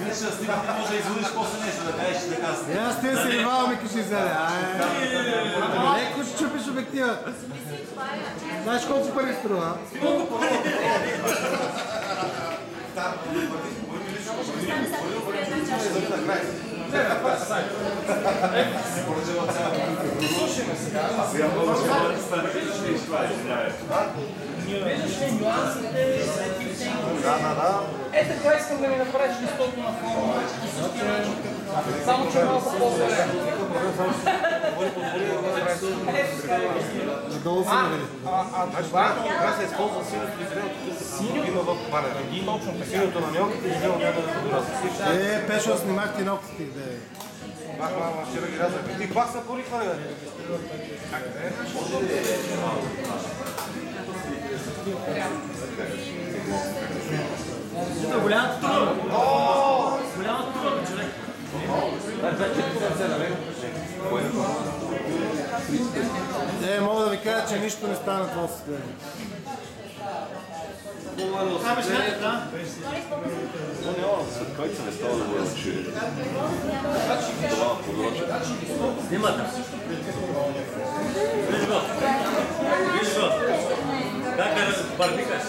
Иначе да снимат не може да изводиш после нещо, да кажеш, че така сте. Аз те се ливава ми кажи зеле. Леко ще чупиш обектива. Знаеш колко пари струва? Слушаме сега. Виждаш ли нюансите? Да. Е, така искам да ми направиш листото на фона. Само че малко по-добре. Надолу се навели. Трябва да се използва синьото и зеленото, има в панера. Точно така. Синьото на ньоките и зеленото няма да подразни. Пешо, снимах ти ногтите. Вчера ги рязах. Ти пак са порихване, бе? Голямата тура! Голямата тура, човек! Мога да ви кажа, че нищо не стана това състояние. Това беше някак, да? Светкойца не става да бъде, че това подроча. Снимате. Виж го. Виж го. Как да барбикаш?